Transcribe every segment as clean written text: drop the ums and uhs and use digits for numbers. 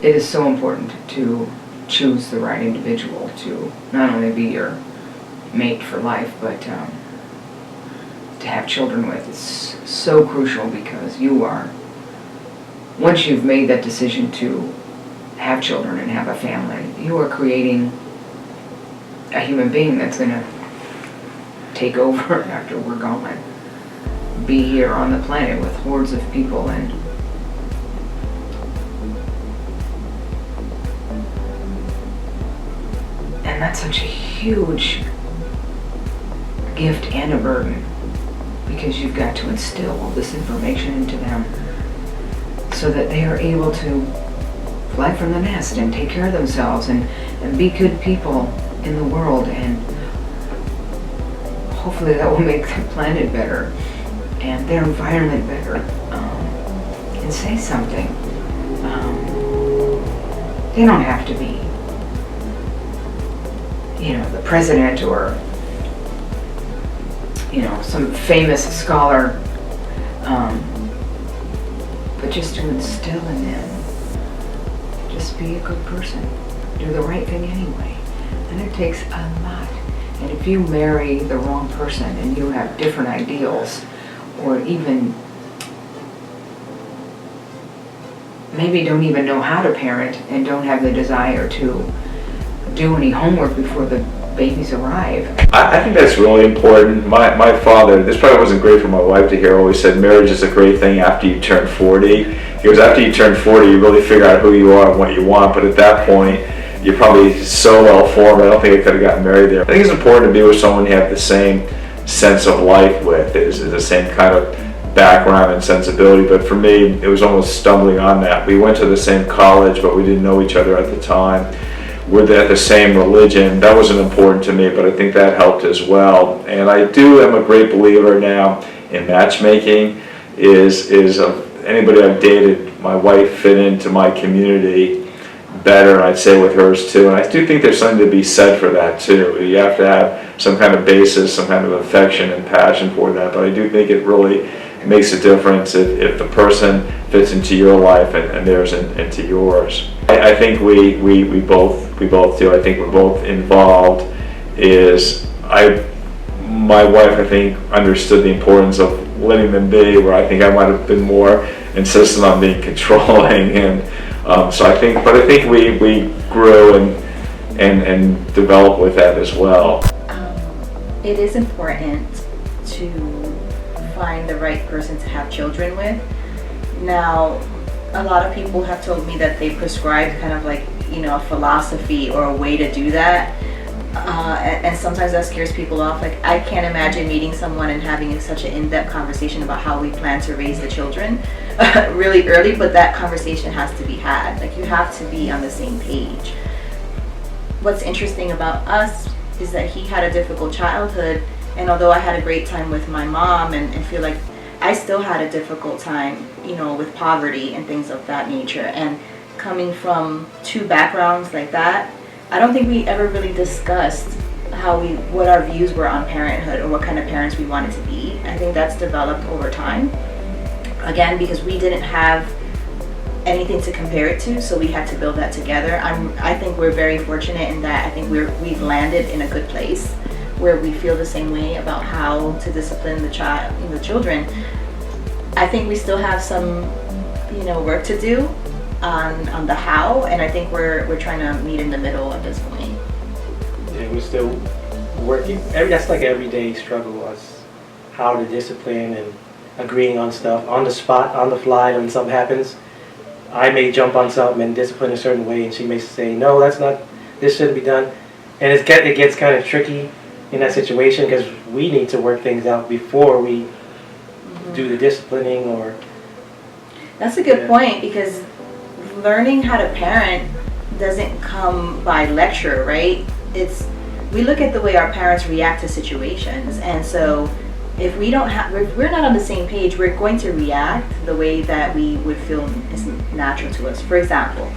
It is so important to choose the right individual to not only be your mate for life, but to have children with. It's so crucial because once you've made that decision to have children and have a family, you are creating a human being that's going to take over after we're gone. Be here on the planet with hordes of people, and that's such a huge gift and a burden, because you've got to instill all this information into them so that they are able to fly from the nest and take care of themselves and be good people in the world, and hopefully that will make the planet better and their environment better, and say something. They don't have to be, the president or, some famous scholar, but just to instill in them, just be a good person, do the right thing anyway. And it takes a lot. And if you marry the wrong person and you have different ideals, or even maybe don't even know how to parent and don't have the desire to do any homework before the babies arrive. I think that's really important. My father, this probably wasn't great for my wife to hear, always said marriage is a great thing after you turn 40. Because after you turn 40, you really figure out who you are and what you want, but at that point, you're probably so well formed. I don't think I could have gotten married there. I think it's important to be with someone you have the same sense of life with, is the same kind of background and sensibility. But for me, it was almost stumbling on that. We went to the same college, but we didn't know each other at the time. We're the same religion. That wasn't important to me, but I think that helped as well. And I am a great believer now in matchmaking. Anybody I've dated, my wife fit into my community better, and I'd say with hers too. And I do think there's something to be said for that too. You have to have some kind of basis, some kind of affection and passion for that. But I do think it really makes a difference if the person fits into your life and theirs into yours. I think we both do. I think we're both involved. My wife, I think, understood the importance of letting them be, where I think I might have been more insistent on being controlling, and so I think we grew and developed with that as well. It is important to find the right person to have children with. Now, a lot of people have told me that they prescribe kind of like, a philosophy or a way to do that. And sometimes that scares people off. Like, I can't imagine meeting someone and having such an in-depth conversation about how we plan to raise the children really early, but that conversation has to be had. Like, you have to be on the same page. What's interesting about us is that he had a difficult childhood, and although I had a great time with my mom and feel like I still had a difficult time, with poverty and things of that nature, and coming from two backgrounds like that, I don't think we ever really discussed what our views were on parenthood or what kind of parents we wanted to be. I think that's developed over time. Again, because we didn't have anything to compare it to, so we had to build that together. I think we're very fortunate in that I think we've landed in a good place where we feel the same way about how to discipline the children. I think we still have some, work to do on the how, and I think we're trying to meet in the middle at this point. Yeah, we're still working. That's like everyday struggle, us how to discipline and agreeing on stuff on the spot, on the fly. When something happens, I may jump on something and discipline a certain way, and she may say, "No, this shouldn't be done." And it gets kind of tricky in that situation because we need to work things out before we do the disciplining. Or that's a good point, because learning how to parent doesn't come by lecture, right? We look at the way our parents react to situations, and so if we're not on the same page, we're going to react the way that we would feel is natural to us. For example,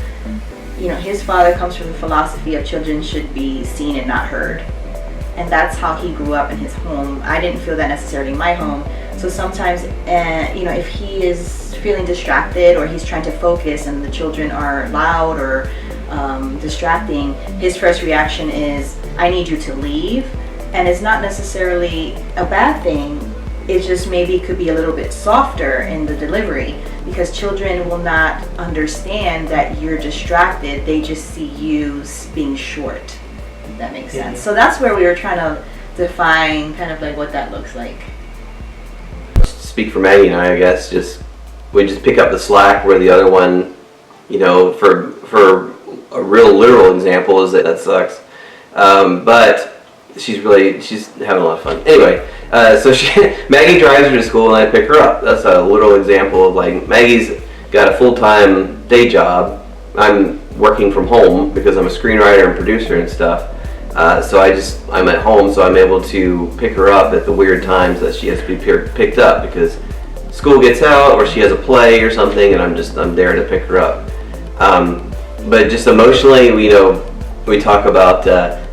his father comes from the philosophy of children should be seen and not heard. and that's how he grew up in his home. I didn't feel that necessarily in my home. So sometimes, if he is feeling distracted or he's trying to focus and the children are loud or distracting, his first reaction is, I need you to leave. And it's not necessarily a bad thing. It just maybe could be a little bit softer in the delivery, because children will not understand that you're distracted. They just see you being short, if that makes sense. So that's where we were trying to define kind of like what that looks like. Speak for Maggie and I guess, we just pick up the slack where the other one, for a real literal example is that sucks. But she's having a lot of fun. Anyway, so Maggie drives her to school and I pick her up. That's a literal example of like, Maggie's got a full-time day job. I'm working from home because I'm a screenwriter and producer and stuff. So I'm at home, so I'm able to pick her up at the weird times that she has to be picked up because school gets out or she has a play or something, and I'm there to pick her up. But just emotionally, we talk about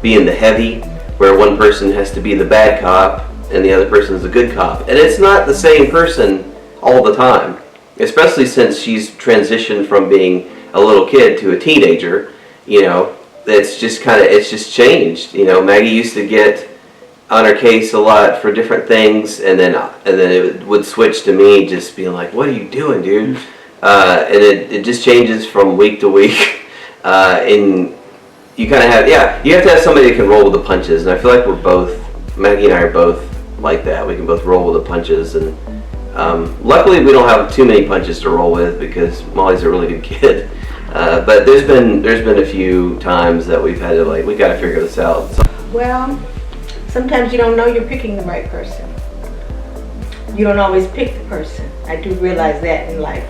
being the heavy, where one person has to be the bad cop and the other person is the good cop. And it's not the same person all the time, especially since she's transitioned from being a little kid to a teenager. It's just changed. Maggie used to get on her case a lot for different things, and then it would switch to me just being like, what are you doing, dude? And it just changes from week to week. And you kind of you have to have somebody that can roll with the punches, and I feel like Maggie and I are both like that. We can both roll with the punches, and luckily we don't have too many punches to roll with because Molly's a really good kid. But there's been a few times that we've had to we got to figure this out. So. Well, sometimes you don't know you're picking the right person. You don't always pick the person. I do realize that in life,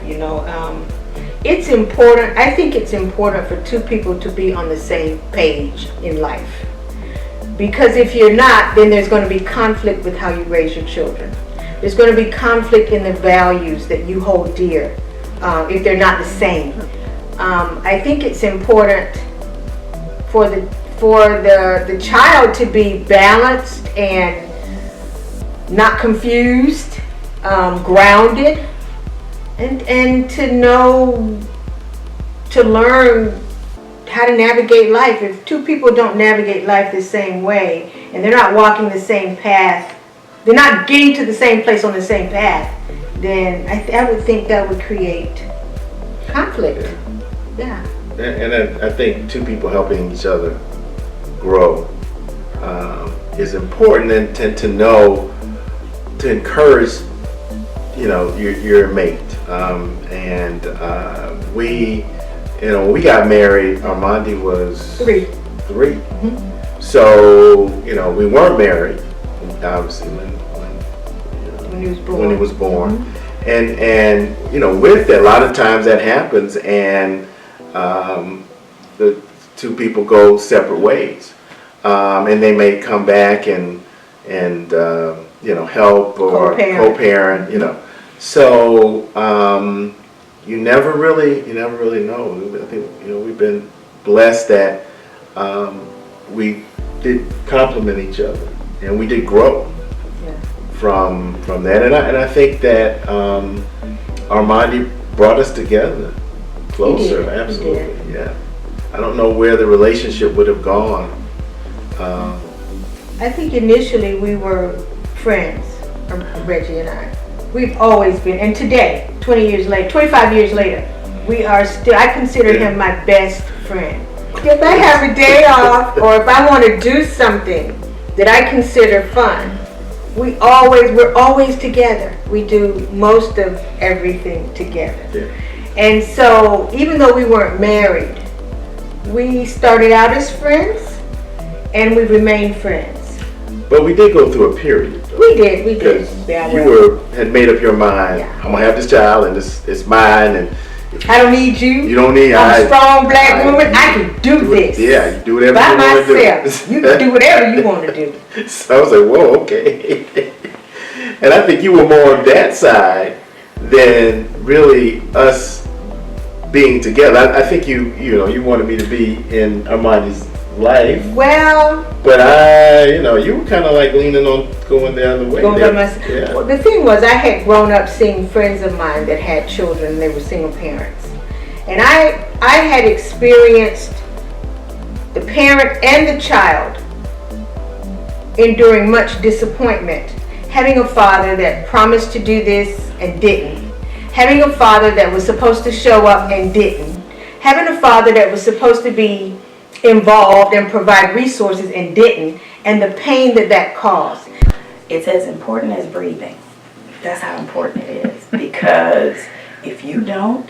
It's important, I think it's important for two people to be on the same page in life. Because if you're not, then there's going to be conflict with how you raise your children. There's going to be conflict in the values that you hold dear, if they're not the same. I think it's important for the child to be balanced and not confused, grounded, and to learn how to navigate life. If two people don't navigate life the same way and they're not walking the same path, they're not getting to the same place on the same path, then I would think that would create conflict. Yeah. And I think two people helping each other grow is important, and to know, to encourage, your mate. And we, when we got married, Armandi was three. Mm-hmm. So, we weren't married, obviously, when he was born. Mm-hmm. And with that, a lot of times that happens, and the two people go separate ways, and they may come back and help or co-parent, So you never really know. I think we've been blessed that we did complement each other, and we did grow from that. And I think that Armandi brought us together closer. Absolutely, yeah. I don't know where the relationship would have gone. I think initially we were friends, Reggie and I. We've always been, and today, 25 years later, we are still, I consider him my best friend. If I have a day off, or if I want to do something that I consider fun, we're always together. We do most of everything together. Yeah. And so, even though we weren't married, we started out as friends, and we remained friends. But we did go through a period. Though, we did. Yeah, you had made up your mind. Yeah. I'm gonna have this child, and it's mine, and I don't need you. You don't need. I'm a strong black woman. I can do this. Yeah, you do whatever by you want to do. myself. You can do whatever you want to do. So I was like, whoa, okay. And I think you were more on that side than really us being together. I think you wanted me to be in Armandi's life. Well, but I you know, you were kind of like leaning on going the other way. Going there. by myself. Yeah. Well, the thing was, I had grown up seeing friends of mine that had children and they were single parents. And I had experienced the parent and the child enduring much disappointment. Having a father that promised to do this and didn't. Having a father that was supposed to show up and didn't. Having a father that was supposed to be involved and provide resources and didn't. And the pain that caused. It's as important as breathing. That's how important it is. Because if you don't,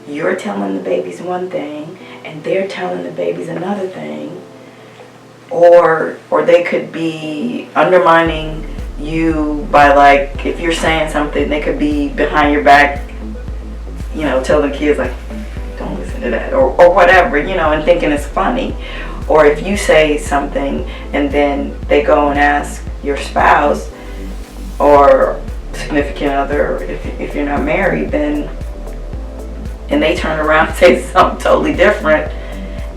you're telling the babies one thing and they're telling the babies another thing. Or they could be undermining you by, like, if you're saying something, they could be behind your back, you know, telling the kids, like, don't listen to that, or whatever, you know, and thinking it's funny. Or if you say something and then they go and ask your spouse or significant other, if you're not married, then, and they turn around and say something totally different,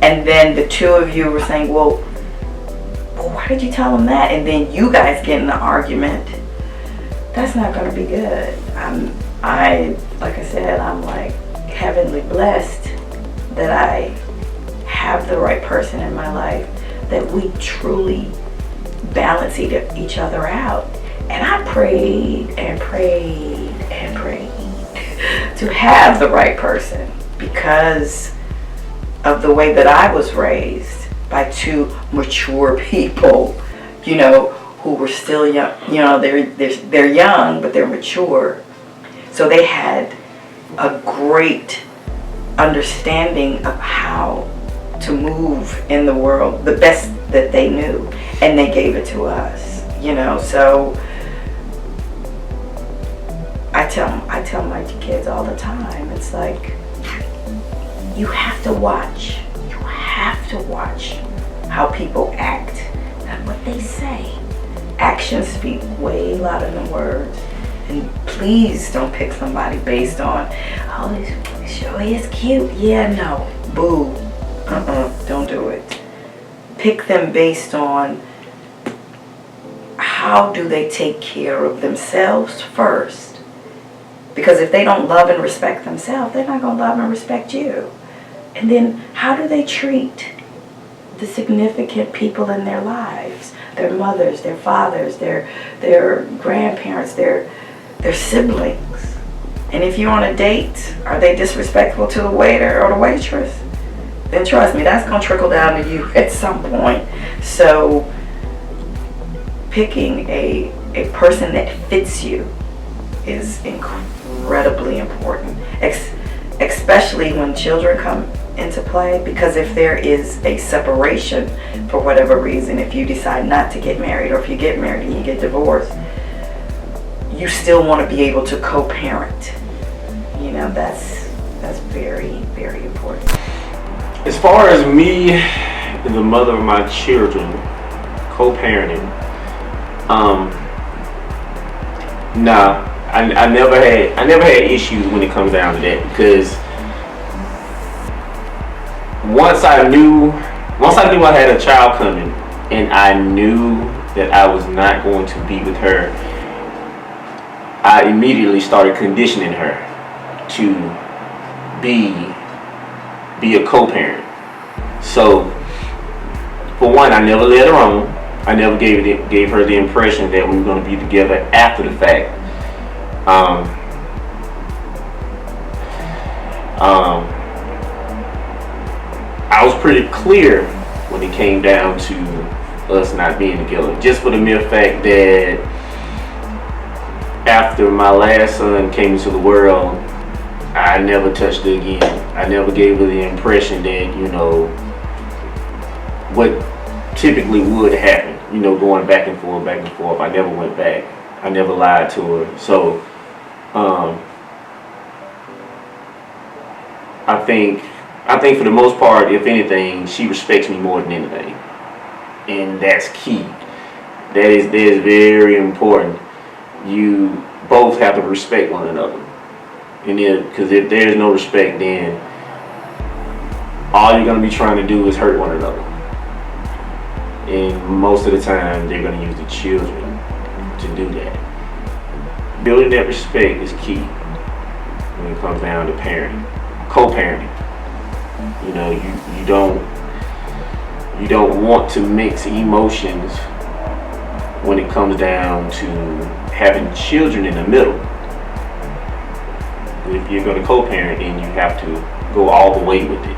and then the two of you were saying, well, why did you tell them that? And then you guys get in an argument. That's not going to be good. Like I said, I'm like heavenly blessed that I have the right person in my life, that we truly balance each other out. And I prayed and prayed and prayed to have the right person because of the way that I was raised by two mature people, you know, who were still young. You know, they're young, but they're mature. So they had a great understanding of how to move in the world, the best that they knew, and they gave it to us, you know. So I tell my kids all the time, it's like, you have to watch how people act, not what they say. Actions speak way louder than words. And please don't pick somebody based on, oh, sure he is cute. Yeah, no, boo. Don't do it. Pick them based on how do they take care of themselves first. Because if they don't love and respect themselves, they're not going to love and respect you. And then how do they treat the significant people in their lives? Their mothers, their fathers, their grandparents, their siblings. And if you're on a date, are they disrespectful to the waiter or the waitress? Then trust me, that's going to trickle down to you at some point. So picking a person that fits you is incredibly important, especially when children come into play, because if there is a separation for whatever reason, if you decide not to get married, or if you get married and you get divorced, you still want to be able to co-parent. You know, that's very, very important. As far as me and the mother of my children co-parenting, nah, I never had issues when it comes down to that, because once I knew I had a child coming and I knew that I was not going to be with her, I immediately started conditioning her to be a co-parent. So for one, I never led her on. I never gave her the impression that we were going to be together after the fact. I was pretty clear when it came down to us not being together, just for the mere fact that after my last son came into the world, I never touched her again. I never gave her the impression that, you know, what typically would happen, you know, going back and forth. I never went back. I never lied to her. So I think for the most part, if anything, she respects me more than anything, and that's key. That is very important. You both have to respect one another, and because if there's no respect, then all you're gonna be trying to do is hurt one another. And most of the time, they're going to use the children to do that. Building that respect is key when it comes down to parenting, co-parenting. You know, you don't want to mix emotions when it comes down to having children in the middle. If you're going to co-parent, then you have to go all the way with it.